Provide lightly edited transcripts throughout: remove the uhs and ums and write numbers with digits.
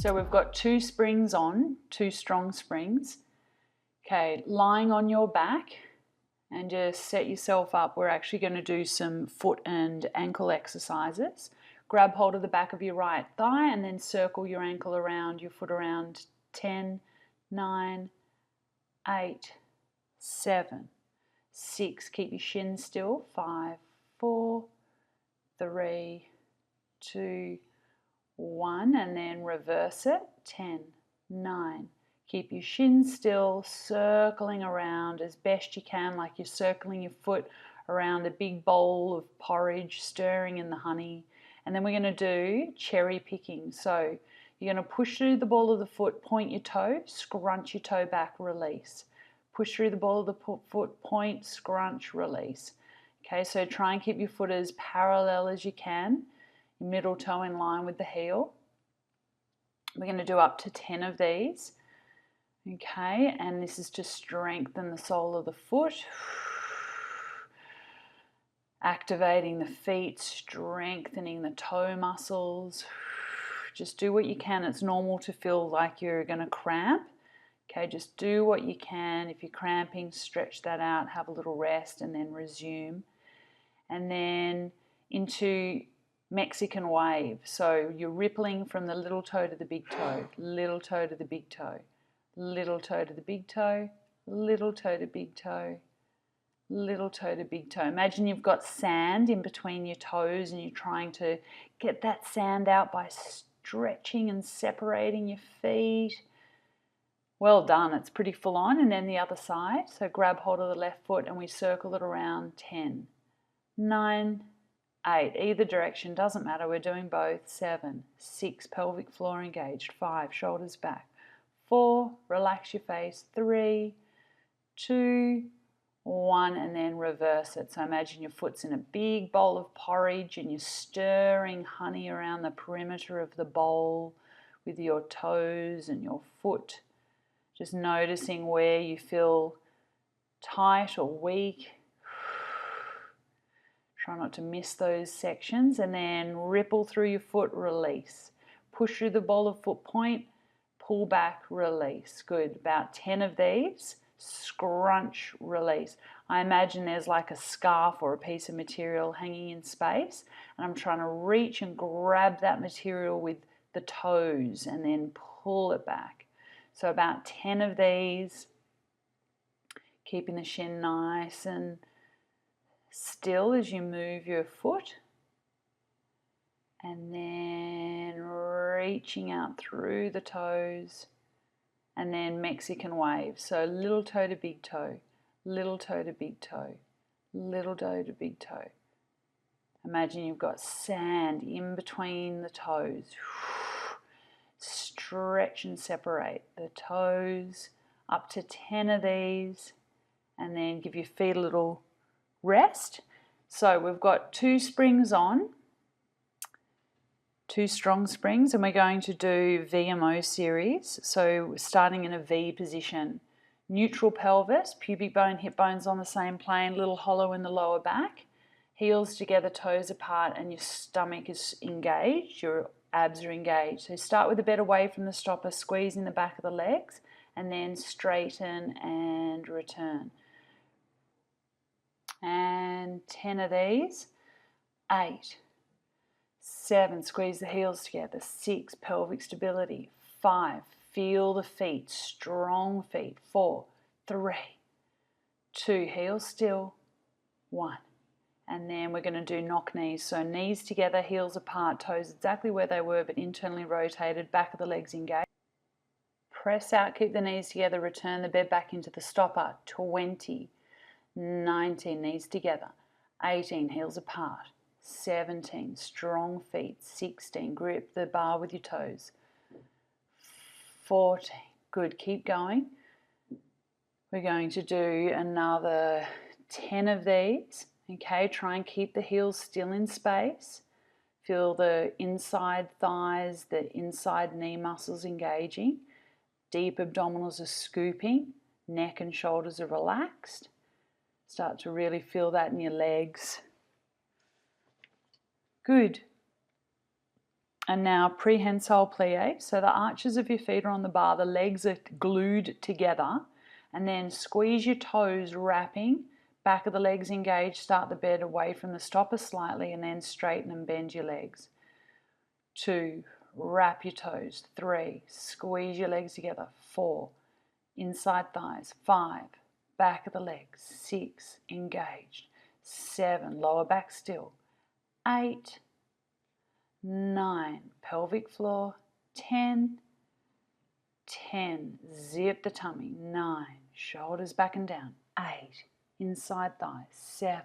So we've got 2 springs on, 2 strong springs. Okay, lying on your back, and just set yourself up. We're actually going to do some foot and ankle exercises. Grab hold of the back of your right thigh and then circle your ankle around, your foot around. 10, 9, 8, 7, 6. Keep your shins still. 5, 4, 3, 2, 1. And then reverse it. 10, 9. Keep your shins still, circling around as best you can, like you're circling your foot around a big bowl of porridge, stirring in the honey. And then we're going to do cherry picking. So you're going to push through the ball of the foot, point your toe, scrunch your toe back, release. Push through the ball of the foot, point, scrunch, release. Okay, so try and keep your foot as parallel as you can, your middle toe in line with the heel. We're going to do up to 10 of these. Okay, and this is to strengthen the sole of the foot, activating the feet, strengthening the toe muscles. Just do what you can. It's normal to feel like you're going to cramp. Okay, just do what you can. If you're cramping, stretch that out, have a little rest, and then resume. And then into Mexican wave. So you're rippling from the little toe to the big toe, little toe to the big toe. Little toe to the big toe, little toe to big toe, little toe to big toe. Imagine you've got sand in between your toes and you're trying to get that sand out by stretching and separating your feet. Well done, it's pretty full on. And then the other side. So grab hold of the left foot and we circle it around. 10, 9, 8, either direction, doesn't matter. We're doing both. 7, 6, pelvic floor engaged. 5, shoulders back. 4, relax your face. 3, 2, 1, and then reverse it. So imagine your foot's in a big bowl of porridge and you're stirring honey around the perimeter of the bowl with your toes and your foot. Just noticing where you feel tight or weak. Try not to miss those sections, and then ripple through your foot, release. Push through the ball of foot, point, pull back, release. Good. About 10 of these. Scrunch, release. I imagine there's like a scarf or a piece of material hanging in space, and I'm trying to reach and grab that material with the toes and then pull it back. So about 10 of these, keeping the shin nice and still as you move your foot, and then reaching out through the toes, and then Mexican wave. So little toe to big toe, little toe to big toe, little toe to big toe. Imagine you've got sand in between the toes. Stretch and separate the toes, up to 10 of these, and then give your feet a little rest. So we've got 2 springs on, 2 strong springs, and we're going to do VMO series. So we're starting in a V position. Neutral pelvis, pubic bone, hip bones on the same plane, little hollow in the lower back, heels together, toes apart, and your stomach is engaged, your abs are engaged. So start with a bit away from the stopper, squeezing the back of the legs, and then straighten and return. And 10 of these. 8, 7, squeeze the heels together. 6, pelvic stability. 5, feel the feet, strong feet. 4, 3, 2, heels still. 1. And then we're going to do knock knees. So knees together, heels apart, toes exactly where they were but internally rotated, back of the legs engaged. Press out, keep the knees together, return the bed back into the stopper. 20, 19, knees together. 18, heels apart. 17, strong feet. 16, grip the bar with your toes. 14, good, keep going. We're going to do another 10 of these. Okay, try and keep the heels still in space. Feel the inside thighs, the inside knee muscles engaging. Deep abdominals are scooping. Neck and shoulders are relaxed. Start to really feel that in your legs. Good. And now prehensile plie. So the arches of your feet are on the bar, the legs are glued together, and then squeeze your toes, wrapping, back of the legs engaged, start the bed away from the stopper slightly, and then straighten and bend your legs. 2, wrap your toes. 3, squeeze your legs together. 4, inside thighs. 5, back of the legs. 6, engaged. 7, lower back still. 8, 9, pelvic floor. 10, zip the tummy. 9, shoulders back and down. 8, inside thighs. 7,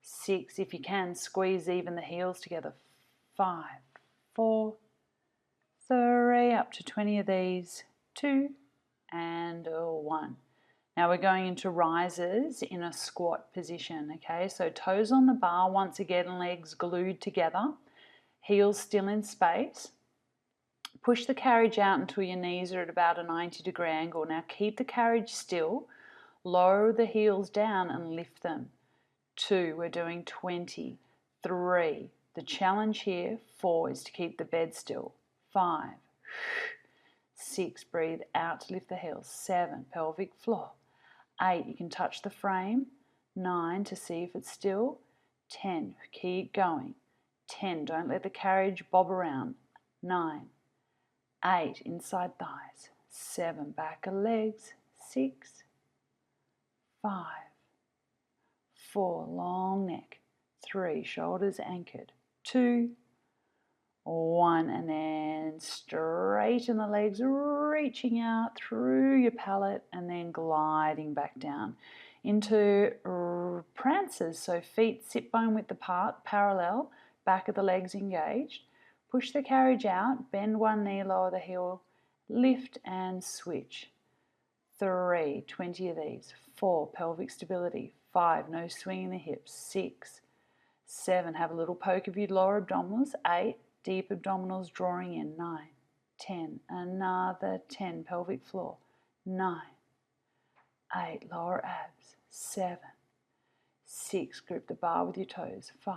6, if you can, squeeze even the heels together. 5, 4, 3, up to 20 of these. 2, and 1. Now we're going into risers in a squat position, okay? So toes on the bar, once again, legs glued together, heels still in space. Push the carriage out until your knees are at about a 90-degree angle. Now keep the carriage still, lower the heels down and lift them. 2, we're doing 20. 3, the challenge here, 4 is to keep the bed still. 5, 6, breathe out to lift the heels. 7, pelvic floor. 8, you can touch the frame. 9, to see if it's still. 10, keep going. 10, don't let the carriage bob around. 9, 8, inside thighs. 7, back of legs. 6, 5, 4, long neck. 3, shoulders anchored. 2, 1, and then straighten the legs, reaching out through your palate and then gliding back down into prances. So feet sit bone width apart, parallel, back of the legs engaged. Push the carriage out, bend one knee, lower the heel, lift and switch. 3, 20 of these. 4, pelvic stability. 5, no swing in the hips. 6, 7, have a little poke of your lower abdominals. 8, deep abdominals drawing in. 9, 10, another 10, pelvic floor. 9, 8, lower abs. 7, 6, grip the bar with your toes. 5,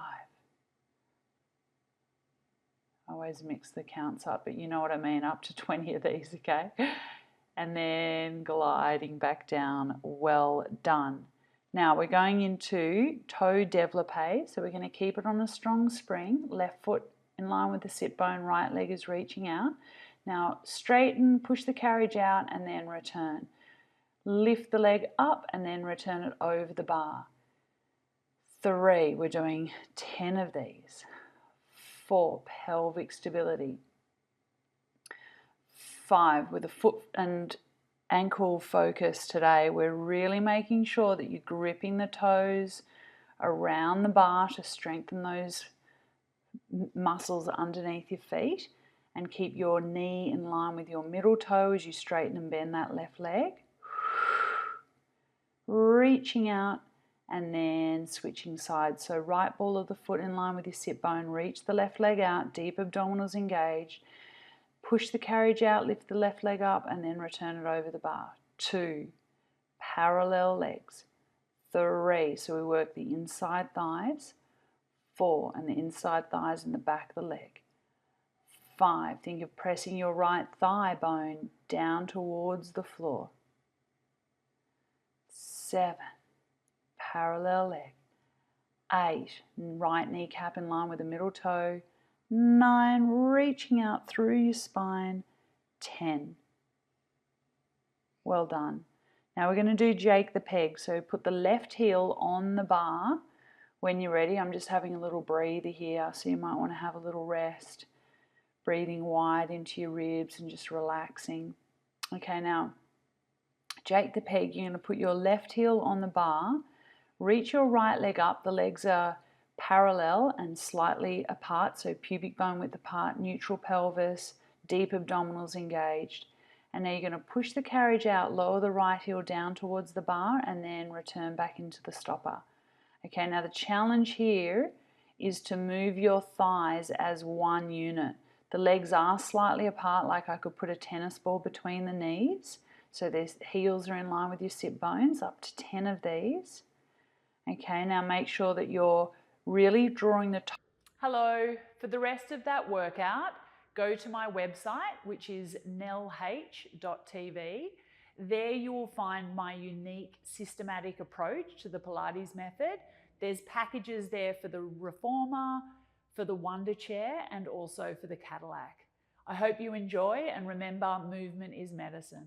I always mix the counts up, but you know what I mean, up to 20 of these, okay? And then gliding back down. Well done. Now we're going into toe développé, so we're going to keep it on a strong spring. Left foot in line with the sit bone, right leg is reaching out. Now straighten, push the carriage out and then return. Lift the leg up and then return it over the bar. 3, we're doing 10 of these. 4, pelvic stability. 5, with a foot and ankle focus today, we're really making sure that you're gripping the toes around the bar to strengthen those muscles underneath your feet and keep your knee in line with your middle toe as you straighten and bend that left leg. Reaching out and then switching sides. So right ball of the foot in line with your sit bone, reach the left leg out, deep abdominals engaged. Push the carriage out, lift the left leg up and then return it over the bar. 2, parallel legs. 3, so we work the inside thighs. 4, and the inside thighs and the back of the leg. 5, think of pressing your right thigh bone down towards the floor. 7, parallel leg. 8, right kneecap in line with the middle toe. 9, reaching out through your spine. 10. Well done. Now we're going to do Jake the Peg. So put the left heel on the bar when you're ready. I'm just having a little breather here, so you might want to have a little rest. Breathing wide into your ribs and just relaxing. Okay, now Jake the Peg, you're going to put your left heel on the bar. Reach your right leg up. The legs are parallel and slightly apart, so pubic bone width apart, neutral pelvis, deep abdominals engaged. And now you're going to push the carriage out, lower the right heel down towards the bar and then return back into the stopper. Okay, now the challenge here is to move your thighs as one unit. The legs are slightly apart, like I could put a tennis ball between the knees. So the heels are in line with your sit bones, up to 10 of these. Okay, now make sure that you're really drawing the Hello. For the rest of that workout, go to my website, which is nellh.tv. There you will find my unique systematic approach to the Pilates method. There's packages there for the Reformer, for the Wonder Chair, and also for the Cadillac. I hope you enjoy, and remember, movement is medicine.